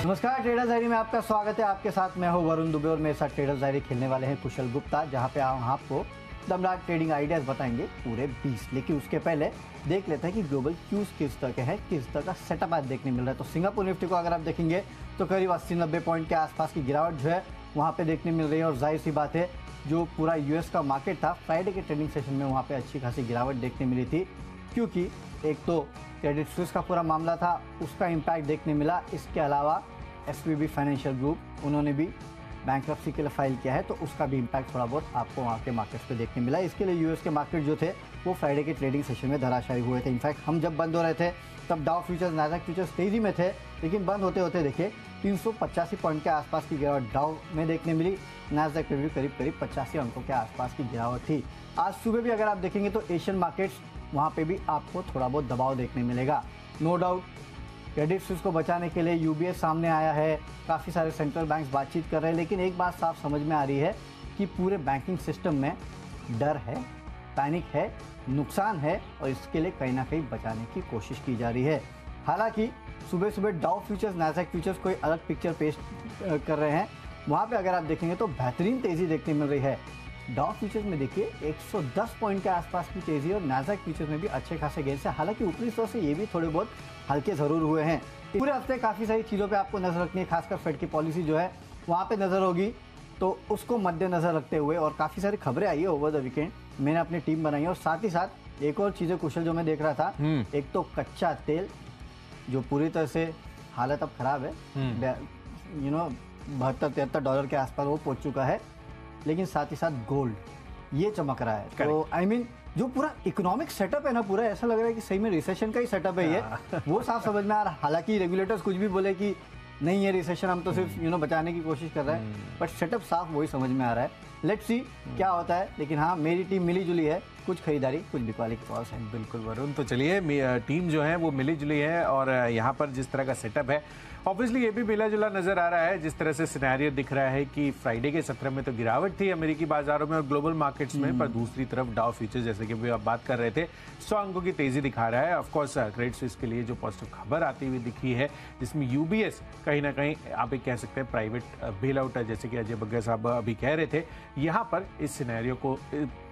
नमस्कार, traders diary में आपका स्वागत है। आपके साथ मैं हूं वरुण दुबे और मेरे साथ ट्रेडर्स डायरी खेलने वाले हैं कुशल गुप्ता, जहां पे हम आपको दमदार ट्रेडिंग आइडियाज बताएंगे पूरे 20। लेकिन उसके पहले देख लेते हैं कि ग्लोबल क्यूज किस तरह के हैं, किस तरह का सेटअप आज देखने मिल रहा है। तो सिंगापुर निफ्टी को अगर आप देखेंगे तो करीब 80-90 पॉइंट के आसपास की गिरावट जो है वहाँ पे देखने मिल रही है। और जाहिर सी बात है, जो पूरा यूएस का मार्केट था, फ्राइडे के ट्रेडिंग सेशन में वहाँ पे अच्छी खासी गिरावट देखने मिली थी, क्योंकि एक तो क्रेडिट स्विस का पूरा मामला था, उसका इम्पैक्ट देखने मिला। इसके अलावा एसवीबी फाइनेंशियल ग्रुप, उन्होंने भी बैंक्रप्सी के लिए फाइल किया है, तो उसका भी इम्पैक्ट थोड़ा बहुत आपको वहाँ के मार्केट्स पे देखने मिला। इसके लिए यूएस के मार्केट जो थे वो फ्राइडे के ट्रेडिंग सेशन में धराशायी हुए थे। इनफैक्ट हम जब बंद हो रहे थे तब डाउ फ्यूचर्स, नैस्डैक फ्यूचर्स तेज़ी में थे, लेकिन बंद होते होते देखिए 385 पॉइंट के आसपास की गिरावट डाउ में देखने मिली। नैस्डैक पे भी करीब 85 अंकों के आसपास की गिरावट थी। आज सुबह भी अगर आप देखेंगे तो एशियन मार्केट्स, वहाँ पे भी आपको थोड़ा बहुत दबाव देखने मिलेगा। नो डाउट क्रेडिट स्विस को बचाने के लिए यूबीएस सामने आया है, काफ़ी सारे सेंट्रल बैंक्स बातचीत कर रहे हैं, लेकिन एक बात साफ समझ में आ रही है कि पूरे बैंकिंग सिस्टम में डर है, पैनिक है, नुकसान है, और इसके लिए कहीं ना कहीं बचाने की कोशिश की जा रही है। हालांकि सुबह सुबह डाउ फ्यूचर्स, नैस्डैक फ्यूचर्स कोई अलग पिक्चर पेश कर रहे हैं। वहाँ पे अगर आप देखेंगे तो बेहतरीन तेज़ी देखने मिल रही है। डाउ फ्यूचर्स में देखिए 110 पॉइंट के आसपास की तेज़ी, और नैस्डैक फ्यूचर्स में भी अच्छे खासे गेंस है। हालांकि ऊपरी स्तर से ये भी थोड़े बहुत हल्के ज़रूर हुए हैं। पूरे हफ्ते काफ़ी सारी चीज़ों पे आपको नज़र रखनी है, खासकर फेड की पॉलिसी जो है वहाँ पे नज़र होगी, तो उसको मद्देनज़र रखते हुए, और काफ़ी सारी खबरें आई है ओवर द वीकेंड, मैंने अपनी टीम बनाई है। और साथ ही साथ एक और चीज़ें कुशल जो मैं देख रहा था, एक तो कच्चा तेल जो पूरी तरह से हालत अब ख़राब है, $72-73 के आसपास वो पहुँच चुका है, लेकिन साथ ही साथ गोल्ड ये चमक रहा है। तो आई मीन जो पूरा इकोनॉमिक सेटअप है ना, पूरा ऐसा लग रहा है कि सही में रिसेशन का ही सेटअप है ये, वो साफ समझ में आ रहा है। हालांकि रेगुलेटर्स कुछ भी बोले कि नहीं, ये रिसेशन हम तो सिर्फ बचाने की कोशिश कर रहे हैं, बट सेटअप साफ वही समझ में आ रहा है। लेट्स सी क्या होता है। लेकिन हाँ, मेरी टीम मिली जुली है, कुछ खरीदारी कुछ बिकवाली के पास है। बिल्कुल वरुण, तो चलिए टीम जो है वो मिली जुली है, और यहाँ पर जिस तरह का सेटअप है ऑब्वियसली ये भी मिला जुला नजर आ रहा है। जिस तरह से सिनेरियो दिख रहा है कि फ्राइडे के सत्र में तो गिरावट थी अमेरिकी बाजारों में और ग्लोबल मार्केट्स में, पर दूसरी तरफ डाउ फ्यूचर्स, जैसे कि आप बात कर रहे थे, 100 अंकों की तेजी दिखा रहा है। ऑफकोर्स क्रेडिट स्विस के लिए जो पॉजिटिव खबर आती हुई दिखी है, जिसमें यूबीएस कहीं ना कहीं आप एक कह सकते हैं प्राइवेट बेल आउट है, जैसे कि अजय बग्गा साहब अभी कह रहे थे। यहाँ पर इस सिनेरियो को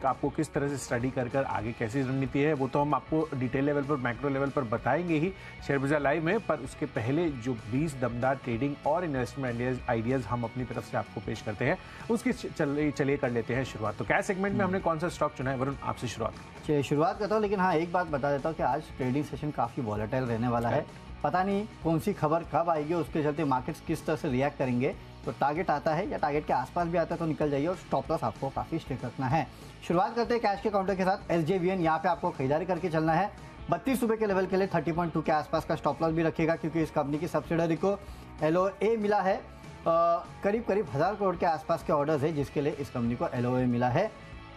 आपको किस तरह से स्टडी कर आगे कैसी रणनीति है, वो तो हम आपको डिटेल लेवल पर, मैक्रो लेवल पर बताएंगे ही शेयर बाजार लाइव में। पर उसके पहले जो 20 दमदार ट्रेडिंग और इन्वेस्टमेंट आइडियाज हम अपनी तरफ से आपको पेश करते हैं, उसकी चलिए कर लेते हैं शुरुआत। तो क्या सेगमेंट में हमने कौन सा स्टॉक चुना है, वरुण आपसे शुरुआत करता हूँ। लेकिन हाँ, एक बात बता देता हूँ कि आज ट्रेडिंग सेशन काफ़ी वॉलेटाइल रहने वाला है। पता नहीं कौन सी खबर कब आएगी, उसके चलते मार्केट्स किस तरह से रिएक्ट करेंगे। तो टारगेट आता है या टारगेट के आसपास भी आता है तो निकल जाइए, और स्टॉप लॉस आपको काफ़ी स्ट्रिक्ट रखना है। शुरुआत करते हैं कैश के काउंटर के साथ। SJVN, यहाँ पे आपको खरीदारी करके चलना है। 32 रुपये के लेवल के लिए 30.2 के आसपास का स्टॉप लॉस भी रखिएगा, क्योंकि इस कंपनी की सब्सिडरी को LOA मिला है। करीब 1000 करोड़ के आसपास के ऑर्डर्स है, जिसके लिए इस कंपनी को LOA मिला है।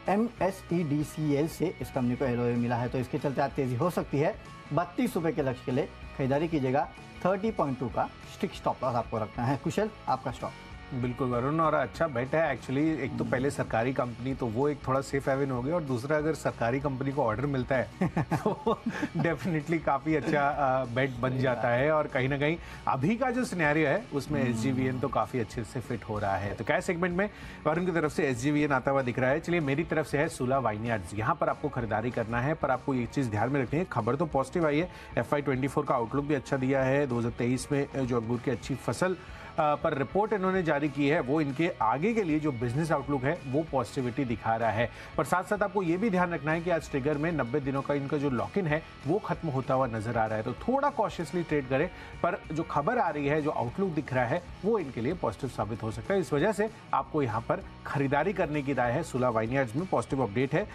MSEDCL से इस कंपनी को LOA मिला है, तो इसके चलते आज तेज़ी हो सकती है। 32 रुपये के लक्ष्य के लिए खरीदारी कीजिएगा। 30.2 का स्ट्रिक्ट स्टॉप लॉस आपको रखना है। कुशल, आपका स्टॉक। बिल्कुल वरुण, और अच्छा बेट है एक्चुअली। एक तो पहले सरकारी कंपनी, तो वो एक थोड़ा सेफ हेवन हो गया, और दूसरा अगर सरकारी कंपनी को ऑर्डर मिलता है तो डेफिनेटली काफ़ी अच्छा बेट बन जाता है। और कहीं ना कहीं अभी का जो सिनेरियो है उसमें SJVN तो काफ़ी अच्छे से फिट हो रहा है। तो क्या सेगमेंट में वरुण की तरफ से SJVN आता हुआ दिख रहा है। चलिए मेरी तरफ से है सूला वाइनयार्ड्स, यहाँ पर आपको खरीदारी करना है। पर आपको एक चीज़ ध्यान में रखनी है, खबर तो पॉजिटिव आई है, FY24 का आउटलुक भी अच्छा दिया है। 2023 में जो अंगूर की अच्छी फसल पर रिपोर्ट इन्होंने जारी की है, वो इनके आगे के लिए जो बिजनेस आउटलुक है वो पॉजिटिविटी दिखा रहा है। पर साथ साथ आपको ये भी ध्यान रखना है कि आज ट्रिगर में 90 दिनों का इनका जो लॉक इन है वो खत्म होता हुआ नजर आ रहा है, तो थोड़ा कॉशियसली ट्रेड करें। पर जो खबर आ रही है, जो आउटलुक दिख रहा है, वो इनके लिए पॉजिटिव साबित हो सकता है। इस वजह से आपको यहाँ पर खरीदारी करने की राय है। सूला वाइनयार्ड्स में पॉजिटिव अपडेट है।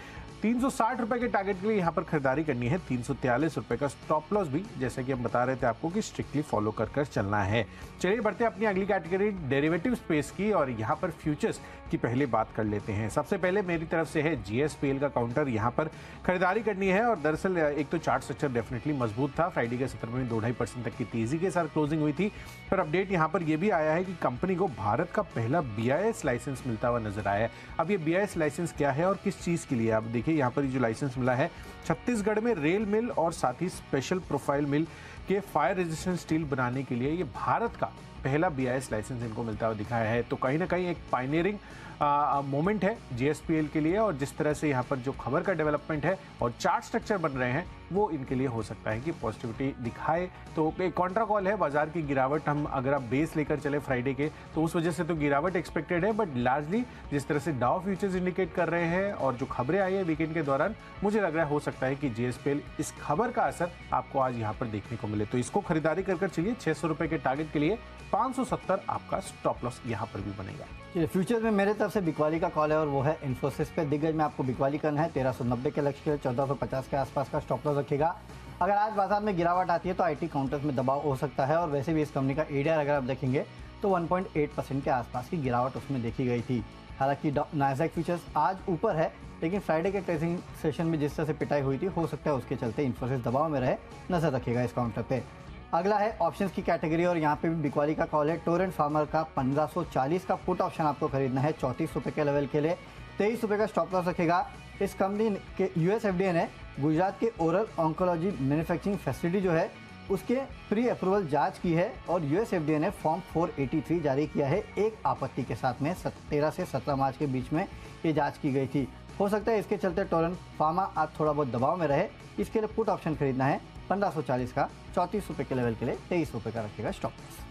360 रुपए के टारगेट के लिए यहाँ पर खरीदारी करनी है। 343 रुपए का स्टॉप लॉस भी, जैसे कि हम बता रहे थे आपको, कि स्ट्रिक्टली फॉलो कर चलना है। चलिए बढ़ते हैं अपनी अगली कैटेगरी डेरिवेटिव स्पेस की, और यहाँ पर फ्यूचर्स की पहले बात कर लेते हैं। सबसे पहले मेरी तरफ से है GSPL का काउंटर, यहाँ पर खरीदारी करनी है। और दरअसल एक तो चार्ट स्ट्रक्चर डेफिनेटली मजबूत था, फ्राइडे के सत्र में 2-2.5% तक की तेजी के साथ क्लोजिंग हुई थी। पर अपडेट यहाँ पर यह भी आया है कि कंपनी को भारत का पहला BIS लाइसेंस मिलता हुआ नजर आया है। अब ये BIS लाइसेंस क्या है और किस चीज के लिए, आप देखिए यहाँ पर जो लाइसेंस मिला है छत्तीसगढ़ में रेल मिल और साथ ही स्पेशल प्रोफाइल मिल के फायर रेजिस्टेंट स्टील बनाने के लिए ये भारत का पहला BIS लाइसेंस इनको मिलता हुआ दिखाया है। तो कहीं ना कहीं एक पायनियरिंग मोमेंट है GSPL के लिए, और जिस तरह से यहाँ पर जो खबर का डेवलपमेंट है और चार्ट स्ट्रक्चर बन रहे हैं वो इनके लिए हो सकता है कि पॉजिटिविटी दिखाए। तो एक कॉन्ट्रा कॉल है, बाजार की गिरावट हम अगर आप बेस लेकर चले फ्राइडे के तो उस वजह से तो गिरावट एक्सपेक्टेड है, बट लार्जली जिस तरह से डाउ फ्यूचर्स इंडिकेट कर रहे हैं और जो खबरें आई है वीकेंड के दौरान, मुझे लग रहा है हो सकता है कि GSPL इस खबर का असर आपको आज यहाँ पर देखने को मिले। तो इसको खरीदारी कर चलिए। 600 रुपए के टारगेट के लिए 570 आपका स्टॉप लॉस यहाँ पर भी बनेगा। फ्यूचर में मेरे तरफ से बिकवाली का कॉल है और वो है इन्फोसिस पे। दिग्गज में आपको बिकवाली करना है 1390 के लक्ष्य के लिए 1450 के आसपास का स्टॉप लॉस रखेगा। अगर आज बाजार में गिरावट आती है तो IT काउंटर्स में दबाव हो सकता है, और वैसे भी इस कंपनी का ADR अगर आप देखेंगे तो 1.8% के आसपास की गिरावट उसमें देखी गई थी। हालांकि नास्डैक फ्यूचर्स आज ऊपर है, लेकिन फ्राइडे के ट्रेडिंग सेशन में जिस तरह से पिटाई हुई थी, हो सकता है उसके चलते इन्फोसिस दबाव में रहे। नजर रखिएगा इस काउंटर पे। अगला है ऑप्शंस की कैटेगरी, और यहाँ पे भी बिकवाली का कॉल है। टोरेंट फार्मर का 1540 का पुट ऑप्शन आपको खरीदना है 34 रुपये के लेवल के लिए। 23 रुपये का स्टॉप लॉस रखेगा। इस कंपनी के US FDA ने गुजरात के ओरल ऑन्कोलॉजी मैन्युफैक्चरिंग फैसिलिटी जो है उसके प्री अप्रूवल जांच की है, और US FDA ने फॉर्म 483 जारी किया है एक आपत्ति के साथ में। 13 से 17 मार्च के बीच में ये जांच की गई थी। हो सकता है इसके चलते टोरेंट फार्मा आज थोड़ा बहुत दबाव में रहे। इसके लिए पुट ऑप्शन खरीदना है 1540 का 34 रुपये के लेवल के लिए। 23 रुपये का रखेगा स्टॉप लॉस।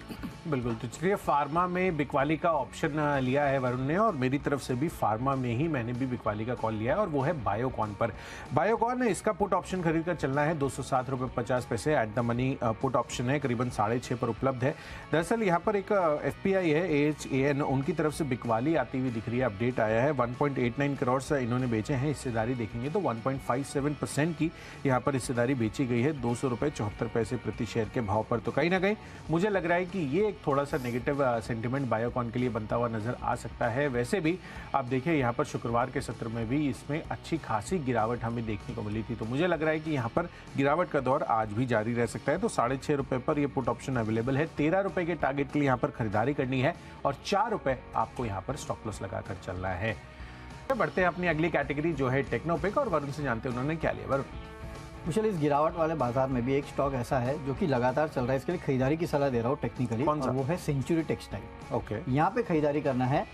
बिल्कुल। तो चलिए, फार्मा में बिकवाली का ऑप्शन लिया है वरुण ने, और मेरी तरफ से भी फार्मा में ही मैंने भी बिकवाली का कॉल लिया है, और वो है बायोकॉन पर। बायोकॉन इसका पुट ऑप्शन खरीद कर चलना है 207 रुपये 50 पैसे at the money put option है, करीबन 6.5 पर उपलब्ध है। दरअसल यहाँ पर एक FPI है AHAN, उनकी तरफ से बिकवाली आती हुई दिख रही है। अपडेट आया है 1.89 करोड़ से इन्होंने बेचे हैं। हिस्सेदारी देखेंगे तो 1.57% की यहाँ पर हिस्सेदारी बेची गई है 200 रुपये 74 पैसे प्रति शेयर के भाव पर। तो कहीं ना कहीं मुझे लग रहा है कि ये एक थोड़ा सा नेगेटिव सेंटिमेंट बायोकॉन के लिए बनता हुआ नजर आ सकता है। वैसे भी आप देखिए यहाँ पर शुक्रवार के सत्र में भी इसमें अच्छी खासी गिरावट हमें देखने को मिली थी। तो मुझे लग रहा है कि यहाँ पर गिरावट का दौर आज भी जारी रह सकता है। तो 6.5 रुपये पर ये पुट ऑप्शन अवेलेबल है। 13 रुपये के टारगेट के लिए यहाँ पर खरीदारी करनी है, और 4 रुपये आपको यहाँ पर स्टॉप लॉस लगाकर चलना है। बढ़ते हैं अपनी अगली कैटेगरी जो है टेक्नोपिक, और वरुण से जानते हैं उन्होंने क्या लिया। वरुण, कुशल, इस गिरावट वाले बाजार में भी एक स्टॉक ऐसा है जो कि लगातार चल रहा है, इसके लिए खरीदारी की सलाह दे रहा हूँ टेक्निकली, और वो है सेंचुरी टेक्सटाइल। ओके, यहाँ पे खरीदारी करना है।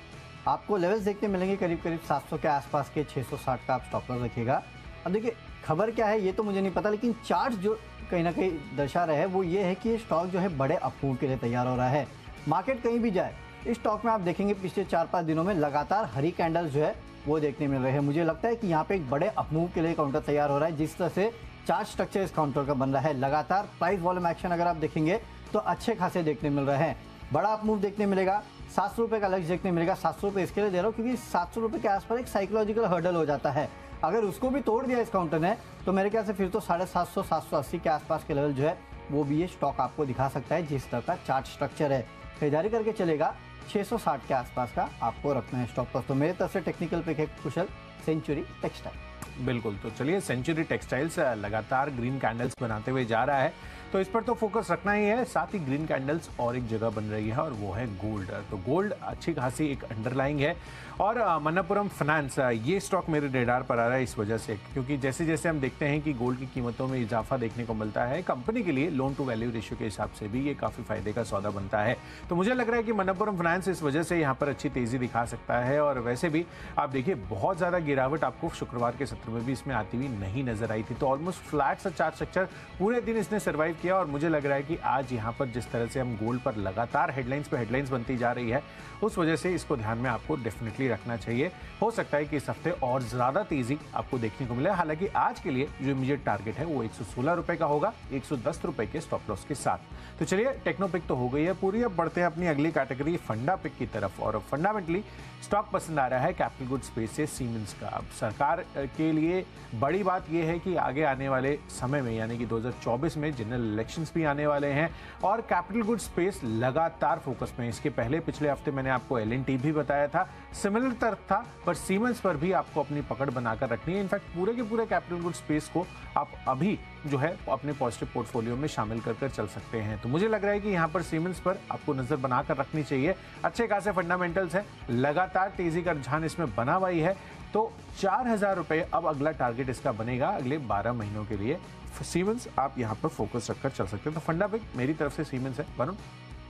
आपको लेवल्स देखने मिलेंगे करीब 700 के आसपास के। 660 का आप स्टॉप लॉस रखिएगा। अब देखिए खबर क्या है ये तो मुझे नहीं पता, लेकिन चार्ट जो कहीं ना कहीं दर्शा रहे हैं वो ये है कि ये स्टॉक जो है बड़े अफूह के लिए तैयार हो रहा है। मार्केट कहीं भी जाए, इस स्टॉक में आप देखेंगे पिछले 4-5 दिनों में लगातार हरी कैंडल्स जो है वो देखने मिल रहे हैं। मुझे लगता है कि यहाँ पे एक बड़े अपमूव के लिए काउंटर तैयार हो रहा है। जिस तरह से चार्ट स्ट्रक्चर इस काउंटर का बन रहा है, लगातार प्राइस वॉल्यूम एक्शन अगर आप देखेंगे तो अच्छे खासे देखने मिल रहे हैं। बड़ा अपमूव देखने मिलेगा। 700 रुपये का लक्ष्य देखने मिलेगा। 700 रुपये इसके लिए दे रहा हूँ क्योंकि 700 रुपये के आसपास एक साइकोलॉजिकल हर्डल हो जाता है। अगर उसको भी तोड़ दिया इस काउंटर ने तो मेरे ख्याल से फिर तो 750 780 के आसपास के लेवल जो है वो भी ये स्टॉक आपको दिखा सकता है। जिस तरह का चार्ट स्ट्रक्चर है, खरीदारी करके चलेगा। 660 के आसपास का आपको रखना है स्टॉक लॉस। तो मेरे तरफ से टेक्निकल पिक है कुशल, सेंचुरी टेक्सटाइल। बिल्कुल। तो चलिए, सेंचुरी टेक्सटाइल्स लगातार ग्रीन कैंडल्स बनाते हुए जा रहा है, तो इस पर तो फोकस रखना ही है। साथ ही ग्रीन कैंडल्स और एक जगह बन रही है, और वो है गोल्ड। तो गोल्ड अच्छी खासी एक अंडरलाइंग है, और मनप्पुरम फाइनेंस ये स्टॉक मेरे रेडार पर आ रहा है इस वजह से, क्योंकि जैसे जैसे हम देखते हैं कि गोल्ड की कीमतों में इजाफा देखने को मिलता है, कंपनी के लिए लोन टू वैल्यू रेशियो के हिसाब से भी ये काफ़ी फायदे का सौदा बनता है। तो मुझे लग रहा है कि मनप्पुरम फाइनेंस इस वजह से यहाँ पर अच्छी तेज़ी दिखा सकता है। और वैसे भी आप देखिए बहुत ज़्यादा गिरावट आपको शुक्रवार के सत्र में भी इसमें आती हुई नहीं नजर आई थी। तो ऑलमोस्ट फ्लैट सा चार्ट स्ट्रक्चर पूरे दिन इसने सर्वाइव किया, और मुझे लग रहा है कि आज यहाँ पर जिस तरह से हम गोल्ड पर लगातार हेडलाइंस पे हेडलाइंस बनती जा रही है, उस वजह से इसको ध्यान में आपको डेफिनेटली रखना चाहिए। हो सकता है कि इस हफ्ते और ज्यादा तेजी आपको देखने को मिले। हालांकि आज के लिए जो इमीडिएट टारगेट है वो 116 रुपए का होगा, 110 रुपए के स्टॉप लॉस के साथ। तो चलिए, टेक्नोपिक तो हो गई है पूरी। अब बढ़ते हैं अपनी अगली कैटेगरी फंडा पिक की तरफ, और फंडामेंटली स्टॉक पसंद आ रहा है कैपिटल गुड स्पेस से सीमेंस का। अब सरकार के लिए बड़ी बात यह है कि आगे आने वाले समय में, यानी कि 2024 में जनरल इलेक्शंस भी आने वाले हैं, और कैपिटल गुड स्पेस लगातार फोकस में। इसके पहले पिछले हफ्ते मैंने आपको L&T भी बताया था, सिमिलर तरफ था, पर सीमेंस पर भी आपको अपनी पकड़ बनाकर रखनी है। इनफैक्ट पूरे के पूरे कैपिटल गुड स्पेस को आप अभी जो है अपने पॉजिटिव पोर्टफोलियो में शामिल कर चल सकते हैं। तो मुझे लग रहा है कि यहाँ पर सीमेंस पर आपको नजर बनाकर रखनी चाहिए। अच्छे खासे फंडामेंटल्स हैं, लगातार तेजी का रुझान इसमें बना हुआ ही है। तो 4,000 रुपए अब अगला टारगेट इसका बनेगा अगले 12 महीनों के लिए। सीमेंस आप यहाँ पर फोकस रखकर चल सकते हैं। तो फंडा पिक मेरी तरफ से सीमेंस है। वरुण,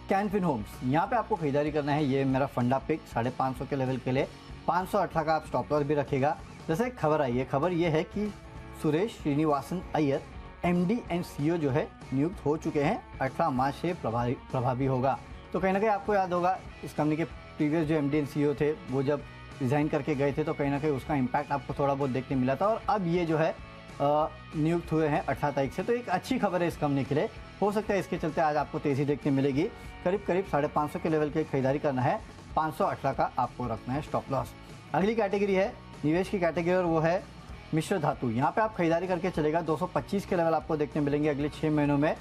कैन फिन होम्स, यहाँ पे आपको खरीदारी करना है। ये मेरा फंडा पिक 550 के लेवल के लिए 518 का आप स्टॉप लॉस भी रखेगा। जैसे एक खबर आई है, खबर ये है कि Suresh Srinivasan Iyer MD and CEO जो है नियुक्त हो चुके हैं। 18 मार्च से प्रभावी होगा। तो कहीं ना कहीं आपको याद होगा इस कंपनी के प्रीवियस जो MD एंड CEO थे वो जब रिजाइन करके गए थे तो कहीं ना कहीं उसका इम्पैक्ट आपको थोड़ा बहुत देखने मिला था, और अब ये जो है नियुक्त हुए हैं 18 तारीख से। तो एक अच्छी खबर है इस कंपनी के लिए। हो सकता है इसके चलते आज आपको तेज़ी देखने मिलेगी। करीब 550 के लेवल की खरीदारी करना है। 518 का आपको रखना है स्टॉप लॉस। अगली कैटेगरी है निवेश की कैटेगरी, और वो है मिश्र धातु। यहाँ पे आप खरीदारी करके चलेगा 225 के लेवल आपको देखने मिलेंगे अगले 6 महीनों में।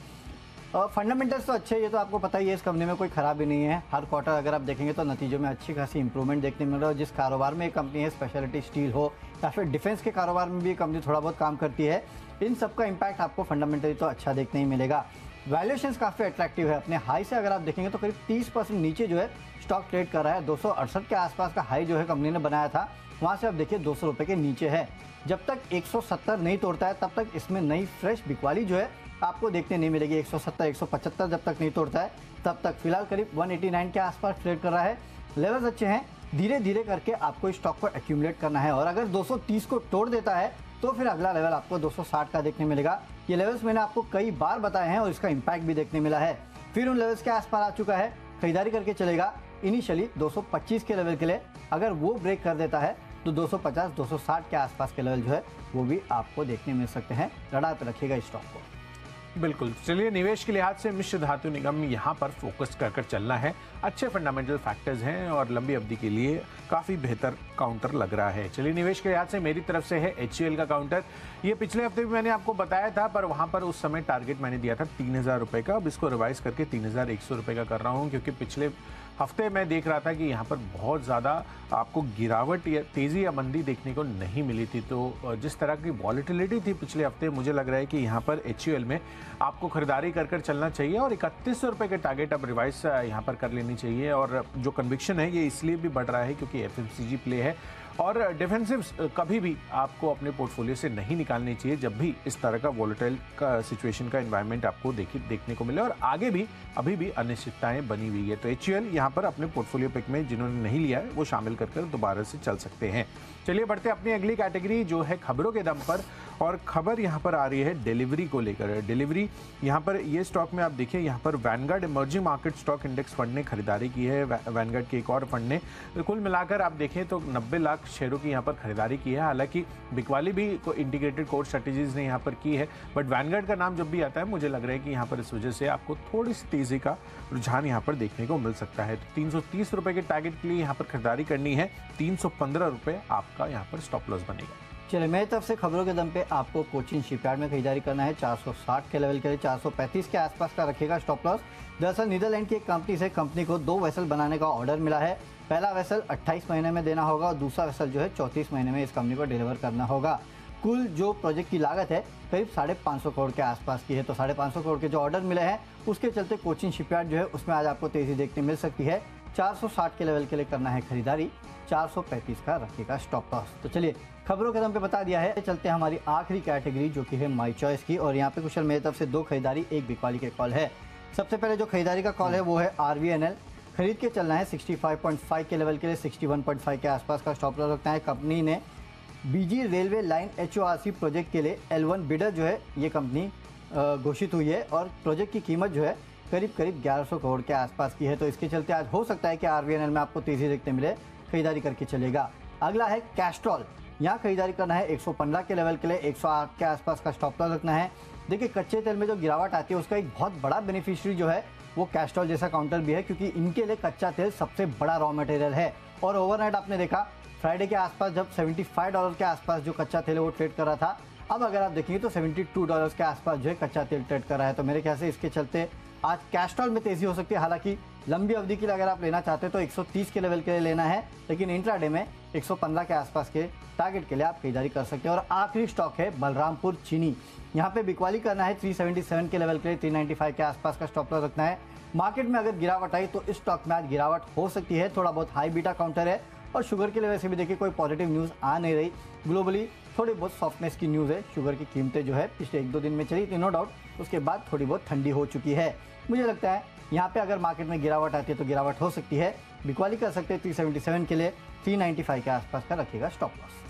फंडामेंटल्स तो अच्छे, ये तो आपको पता ही है, इस कंपनी में कोई खराबी नहीं है। हर क्वार्टर अगर आप देखेंगे तो नतीजों में अच्छी खासी इंप्रूवमेंट देखने मिल रहा है। जिस कारोबार में ये कंपनी है, स्पेशलिटी स्टील हो या फिर डिफेंस के कारोबार में भी ये कंपनी थोड़ा बहुत काम करती है, इन सब का इम्पैक्ट आपको फंडामेंटली तो अच्छा देखने ही मिलेगा। वैल्यूएशंस काफ़ी अट्रैक्टिव है। अपने हाई से अगर आप देखेंगे तो करीब 30% नीचे जो है स्टॉक ट्रेड कर रहा है। 268 के आसपास का हाई जो है कंपनी ने बनाया था, वहाँ से आप देखिए 200 रुपये के नीचे है। जब तक 170 नहीं तोड़ता है तब तक इसमें नई फ्रेश बिकवाली जो है आपको देखने नहीं मिलेगी। 170 175 जब तक नहीं तोड़ता है तब तक। फिलहाल करीब 189 के आसपास ट्रेड कर रहा है। लेवल्स अच्छे हैं। धीरे धीरे करके आपको इस स्टॉक को एक्यूमुलेट करना है, और अगर 230 को तोड़ देता है तो फिर अगला लेवल आपको 260 का देखने मिलेगा। ये लेवल्स मैंने आपको कई बार बताए हैं और इसका इम्पैक्ट भी देखने मिला है। फिर उन लेवल्स के आसपास आ चुका है, खरीदारी करके चलेगा। इनिशियली 225 के लेवल के लिए अगर वो ब्रेक कर देता है तो 250 260 के आसपास के लेवल जो है वो भी आपको देखने मिल सकते हैं। लड़ाई पे रखिएगा इस स्टॉक को। बिल्कुल। चलिए, निवेश के लिहाज से मिश्र धातु निगम यहाँ पर फोकस कर चलना है। अच्छे फंडामेंटल फैक्टर्स हैं और लंबी अवधि के लिए काफ़ी बेहतर काउंटर लग रहा है। चलिए, निवेश के लिहाज से मेरी तरफ से है HCL का काउंटर। ये पिछले हफ्ते भी मैंने आपको बताया था, पर वहाँ पर उस समय टारगेट मैंने दिया था 3,000 रुपये का। अब इसको रिवाइज करके 3,100 रुपये का कर रहा हूँ, क्योंकि पिछले हफ्ते मैं देख रहा था कि यहाँ पर बहुत ज़्यादा आपको गिरावट या तेज़ी या मंदी देखने को नहीं मिली थी। तो जिस तरह की वॉलेटिलिटी थी पिछले हफ्ते, मुझे लग रहा है कि यहाँ पर HCL में आपको खरीदारी कर चलना चाहिए, और 3100 रुपये के टारगेट अब रिवाइज यहाँ पर कर लेनी चाहिए। और जो कन्विक्शन है ये इसलिए भी बढ़ रहा है क्योंकि FMCG प्ले है, और डिफेंसिव्स कभी भी आपको अपने पोर्टफोलियो से नहीं निकालनी चाहिए जब भी इस तरह का वॉलेटाइल का सिचुएशन का एनवायरनमेंट आपको देखने को मिले, और आगे भी अभी भी अनिश्चितताएं बनी हुई है। तो HCL यहाँ पर अपने पोर्टफोलियो पिक में जिन्होंने नहीं लिया है वो शामिल कर दोबारा से चल सकते हैं। चलिए, बढ़ते अपनी अगली कैटेगरी जो है खबरों के दम पर, और खबर यहाँ पर आ रही है डिलीवरी को लेकर। डिलीवरी यहाँ पर ये स्टॉक में आप देखिए, यहाँ पर Vanguard emerging market stock index fund ने खरीदारी की है। वैनगार्ड के एक और फंड ने कुल मिलाकर आप देखें तो 90 लाख शेयरों की यहाँ पर खरीदारी की है। हालांकि बिकवाली भी इंटीग्रेटेड कोर स्ट्रेटेजीज ने यहाँ पर की है, बट वैनगार्ड का नाम जब भी आता है मुझे लग रहा है कि यहाँ पर इस वजह से आपको थोड़ी सी तेजी का रुझान यहाँ पर देखने को मिल सकता है। तो 330 रुपये के टारगेट के लिए यहाँ पर खरीदारी करनी है। 315 रुपये आपका यहाँ पर स्टॉप लॉस बनेगा। चलिए, मेरी तरफ से खबरों के दम पे आपको कोचिन शिपयार्ड में खरीदारी करना है। 460 के लेवल के लिए 435 के आसपास का रखेगा स्टॉप लॉस। दरअसल नीदरलैंड की एक कंपनी से कंपनी को 2 वेसल बनाने का ऑर्डर मिला है। पहला वेसल 28 महीने में देना होगा और दूसरा वेसल जो है 34 महीने में इस कंपनी को डिलीवर करना होगा। कुल जो प्रोजेक्ट की लागत है करीब 550 करोड़ के आसपास की है। तो 550 करोड़ के जो ऑर्डर मिले हैं उसके चलते कोचिन शिपयार्ड जो है उसमें आज आपको तेजी देखने मिल सकती है। 460 के लेवल के लिए करना है खरीदारी। 435 का रखेगा स्टॉप लॉस। तो चलिए, खबरों के दम पे बता दिया है। चलते हैं हमारी आखिरी कैटेगरी जो कि है माई चॉइस की, और यहाँ पे कुशल मेरी तरफ से 2 खरीदारी 1 बिकवाली के कॉल है। सबसे पहले जो खरीदारी का कॉल है वो है RVNL। खरीद के चलना है 65.5 के लेवल के लिए। 61.5 के आसपास का स्टॉप लॉस रखना है। कंपनी ने BG railway line HORC project के लिए L1 बिडर जो है ये कंपनी घोषित हुई है, और प्रोजेक्ट की कीमत जो है करीब 1100 करोड़ के आसपास की है। तो इसके चलते आज हो सकता है कि RVNL में आपको तेजी देखने मिले, खरीदारी करके चलेगा। अगला है कैस्ट्रॉल। यहाँ खरीदारी करना है 115 के लेवल के लिए। 108 के आसपास का स्टॉप लॉस रखना है। देखिए, कच्चे तेल में जो गिरावट आती है उसका एक बहुत बड़ा बेनिफिशियरी जो है वो कैस्ट्रॉल जैसा काउंटर भी है, क्योंकि इनके लिए कच्चा तेल सबसे बड़ा रॉ मटेरियल है। और ओवरनाइट आपने देखा फ्राइडे के आसपास जब $75 के आसपास जो कच्चा तेल है वो ट्रेड कर रहा था, अब अगर आप देखेंगे तो $72 के आसपास जो है कच्चा तेल ट्रेड कर रहा है। तो मेरे ख्याल से इसके चलते आज कैस्ट्रॉल में तेजी हो सकती है। हालांकि लंबी अवधि के लिए अगर आप लेना चाहते हैं तो 130 के लेवल के लिए लेना है, लेकिन इंट्राडे में 115 के आसपास के टारगेट के लिए आप खरीदारी कर सकते हैं। और आखिरी स्टॉक है बलरामपुर चीनी। यहाँ पे बिकवाली करना है 377 के लेवल के लिए। 395 के आसपास का स्टॉप लॉस रखना है। मार्केट में अगर गिरावट आई तो इस स्टॉक में आज गिरावट हो सकती है। थोड़ा बहुत हाई बीटा काउंटर है, और शुगर के लिए वैसे भी देखिए कोई पॉजिटिव न्यूज़ आ नहीं रही। ग्लोबली थोड़ी बहुत सॉफ्टनेस की न्यूज़ है। शुगर की कीमतें जो है पिछले 1-2 दिन में चली थी नो डाउट, उसके बाद थोड़ी बहुत ठंडी हो चुकी है। मुझे लगता है यहाँ पे अगर मार्केट में गिरावट आती है तो गिरावट हो सकती है। बिकवाली कर सकते हैं 377 के लिए, 395 के आसपास का रखिएगा स्टॉप लॉस।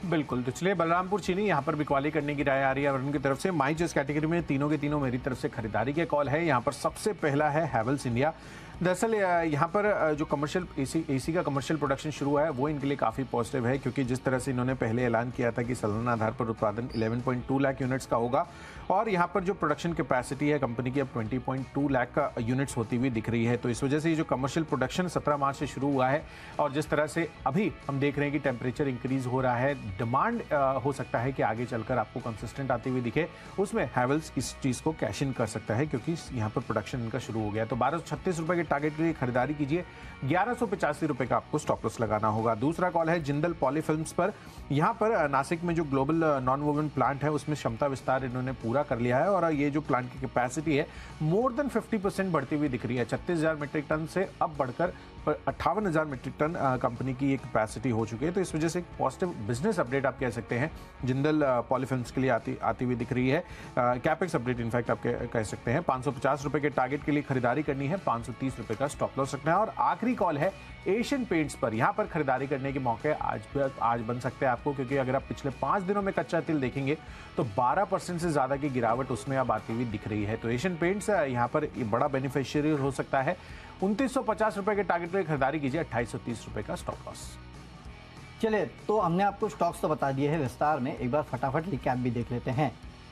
बिल्कुल, तो चलिए बलरामपुर चीनी यहाँ पर बिकवाली करने की राय आ रही है वरुण की तरफ से। माई चॉइस कैटेगरी में तीनों के तीनों मेरी तरफ से खरीदारी के कॉल है। यहाँ पर सबसे पहला है हैवेल्स इंडिया। दरअसल यहाँ पर जो कमर्शियल एसी का कमर्शियल प्रोडक्शन शुरू हुआ है वो इनके लिए काफ़ी पॉजिटिव है, क्योंकि जिस तरह से इन्होंने पहले ऐलान किया था कि सालाना आधार पर उत्पादन 11.2 लाख यूनिट्स का होगा, और यहाँ पर जो प्रोडक्शन कैपेसिटी है कंपनी की अब 20.2 लाख का यूनिट्स होती हुई दिख रही है। तो इस वजह से ये जो कमर्शियल प्रोडक्शन 17 मार्च से शुरू हुआ है, और जिस तरह से अभी हम देख रहे हैं कि टेम्परेचर इंक्रीज हो रहा है, डिमांड हो सकता है कि आगे चलकर आपको कंसिस्टेंट आती हुई दिखे, उसमें हैवेल्स इस चीज़ को कैश इन कर सकता है, क्योंकि यहाँ पर प्रोडक्शन इनका शुरू हो गया। तो 1236 रुपये के टारगेट के लिए खरीदारी कीजिए, 1185 रुपये का आपको स्टॉप लॉस लगाना होगा। दूसरा कॉल है जिंदल पॉलीफिल्म्स पर। यहाँ पर नासिक में जो ग्लोबल नॉन वोवन प्लांट है उसमें क्षमता विस्तार इन्होंने पूरा कर लिया है, और ये जो प्लांट की कैपेसिटी है मोर देन 50% बढ़ती हुई दिख रही है। 36,000 मीट्रिक टन से अब बढ़कर 58,000 मीट्रिक टन कंपनी की एक कैपेसिटी हो चुकी है। तो इस वजह से एक पॉजिटिव बिजनेस अपडेट आप कह सकते हैं जिंदल पॉलीफिल्म्स के लिए आती हुई दिख रही है। कैपेक्स अपडेट इनफैक्ट आप कह सकते हैं। 550 रुपये के टारगेट के लिए खरीदारी करनी है, 530 रुपये का स्टॉप लॉस रखना है। और आखिरी कॉल है एशियन पेंट्स पर। यहाँ पर खरीदारी करने के मौके आज बन सकते हैं आपको, क्योंकि अगर आप पिछले 5 दिनों में कच्चा तेल देखेंगे तो 12% से ज़्यादा की गिरावट उसमें अब आती हुई दिख रही है। तो एशियन पेंट्स यहाँ पर बड़ा बेनिफिशियरी हो सकता है। 2950 रुपये के टारगेट पर खरीदारी कीजिए, 2830 रुपये का स्टॉप लॉस। चलिए, तो हमने आपको स्टॉक्स तो बता दिए हैं विस्तार में, एक बार फटाफट रिकैप भी देख लेते हैं।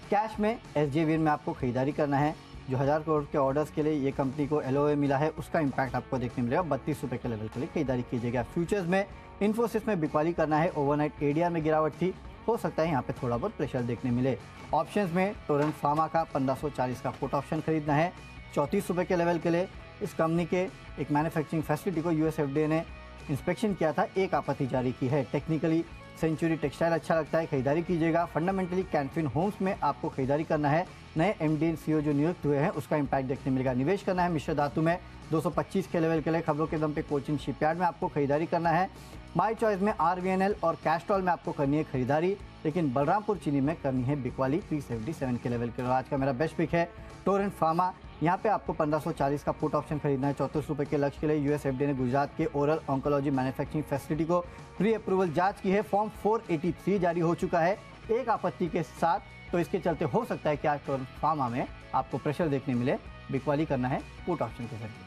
कैश में SJVN में आपको खरीदारी करना है। जो 1000 करोड़ के ऑर्डर्स के लिए ये कंपनी को LOA मिला है, उसका इंपैक्ट आपको देखने मिलेगा। 32 रुपये के लेवल के लिए खरीदारी कीजिएगा। फ्यूचर्स में इन्फोसिस में बिकवाली करना है। ओवरनाइट ADR में गिरावट थी, हो सकता है यहाँ पे थोड़ा बहुत प्रेशर देखने मिले। ऑप्शंस में टोरेंट फार्मा का 1540 का पुट ऑप्शन खरीदना है 34 रुपये के लेवल के लिए। इस कंपनी के एक मैन्युफैक्चरिंग फैसिलिटी को US FDA ने इंस्पेक्शन किया था, एक आपत्ति जारी की है। टेक्निकली सेंचुरी टेक्सटाइल अच्छा लगता है, खरीदारी कीजिएगा। फंडामेंटली कैनफिन होम्स में आपको खरीदारी करना है। नए MD और CEO जो नियुक्त हुए हैं उसका इंपैक्ट देखने मिलेगा। निवेश करना है मिश्र धातु में 225 के लेवल के लिए। खबरों के दम पे कोचिन शिपयार्ड में आपको खरीदारी करना है। माई चॉइस में RVNL और कैस्ट्रॉल में आपको करनी है खरीदारी, लेकिन बलरामपुर चीनी में करनी है बिकवाली 377 के लेवल के लिए। आज का मेरा बेस्ट पिक है टोरेंट फार्मा। यहाँ पे आपको 1540 का पुट ऑप्शन खरीदना है 34 रुपये के लक्ष्य के लिए। US FDA ने गुजरात के ओरल ऑन्कोलॉजी मैन्युफैक्चरिंग फैसिलिटी को प्री अप्रूवल जांच की है। फॉर्म 483 जारी हो चुका है एक आपत्ति के साथ, तो इसके चलते हो सकता है कि आज टोरेंट फार्मा में आपको प्रेशर देखने मिले। बिकवाली करना है पुट ऑप्शन के जरिए।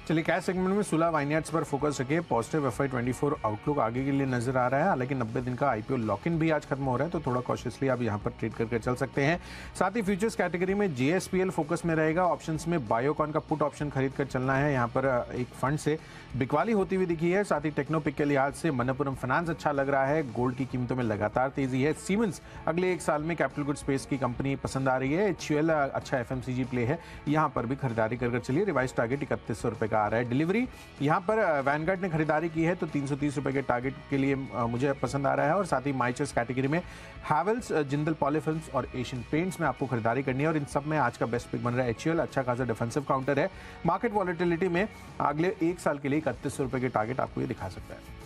चलिए, कैश सेगमेंट में सुला वाइनयार्ड्स पर फोकस रखिए। पॉजिटिव FY24 आउटलुक आगे के लिए नजर आ रहा है। हालांकि 90 दिन का IPO लॉक इन भी आज खत्म हो रहा है, तो थोड़ा कॉशियसली आप यहाँ पर ट्रेड करके चल सकते हैं। साथ ही फ्यूचर्स कैटेगरी में JSPL फोकस में रहेगा। ऑप्शंस में बायोकॉन का पुट ऑप्शन खरीद कर चलना है। यहाँ पर एक फंड से बिकवाली होती हुई दिखी है। साथ ही टेक्नोपिक के लिहाज से मनप्पुरम फाइनेंस अच्छा लग रहा है। गोल्ड की कीमतों में लगातार तेजी है। सीमेंस अगले 1 साल में कैपिटल गुड स्पेस की कंपनी पसंद आ रही है। HUL अच्छा FMCG प्ले है, यहाँ पर भी खरीदारी कर चलिए। रिवाइज टारगेट 3100 रुपये का आ रहा है। डिलीवरी यहाँ पर वैनगार्ड ने खरीदारी की है, तो 330 रुपये के टारगेट के लिए मुझे पसंद आ रहा है। और साथ ही माई चॉइस कैटेगरी में हैवेल्स, जिंदल पॉलीफिल्म्स और एशियन पेंट्स में आपको खरीदारी करनी है। और इन सब में आज का बेस्ट पिक बन रहा है HUL, अच्छा खासा डिफेंसिव काउंटर है। मार्केट वॉलेटिलिटी में अगले 1 साल के लिए 3100 रुपये के टारगेट आपको ये दिखा सकता है।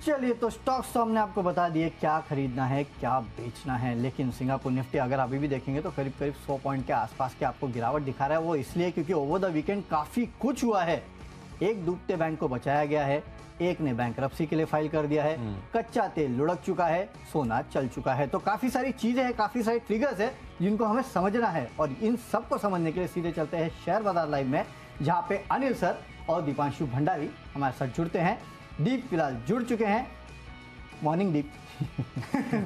चलिए, तो स्टॉक्स तो हमने आपको बता दिए क्या खरीदना है क्या बेचना है, लेकिन सिंगापुर निफ्टी अगर अभी भी देखेंगे तो करीब 100 पॉइंट के आसपास के आपको गिरावट दिखा रहा है। वो इसलिए क्योंकि ओवर द वीकेंड काफ़ी कुछ हुआ है। एक डूबते बैंक को बचाया गया है, एक ने बैंकरप्सी के लिए फाइल कर दिया है, कच्चा तेल लुढ़क चुका है, सोना चल चुका है। तो काफ़ी सारी चीज़ें हैं, काफ़ी सारे ट्रिगर्स है जिनको हमें समझना है। और इन सबको समझने के लिए सीधे चलते हैं शेयर बाजार लाइव में, जहाँ पे अनिल सर और दीपांशु भंडारी हमारे साथ जुड़ते हैं। दीप फिलहाल जुड़ चुके हैं। मॉर्निंग दीप।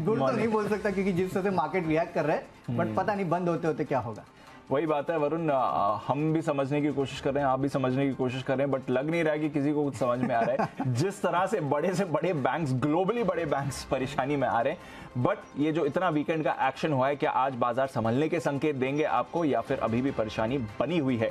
गुड तो नहीं बोल सकता क्योंकि जिस तरह से मार्केट रिएक्ट कर रहे हैं, बट पता नहीं बंद होते होते क्या होगा। वही बात है वरुण, हम भी समझने की कोशिश कर रहे हैं, आप भी समझने की कोशिश कर रहे हैं, बट लग नहीं रहा है कि किसी को कुछ समझ में आ रहा है। जिस तरह से बड़े बैंक्स, ग्लोबली बड़े बैंक्स परेशानी में आ रहे हैं। बट ये जो इतना वीकेंड का एक्शन हुआ है, क्या आज बाजार संभलने के संकेत देंगे आपको, या फिर अभी भी परेशानी बनी हुई है?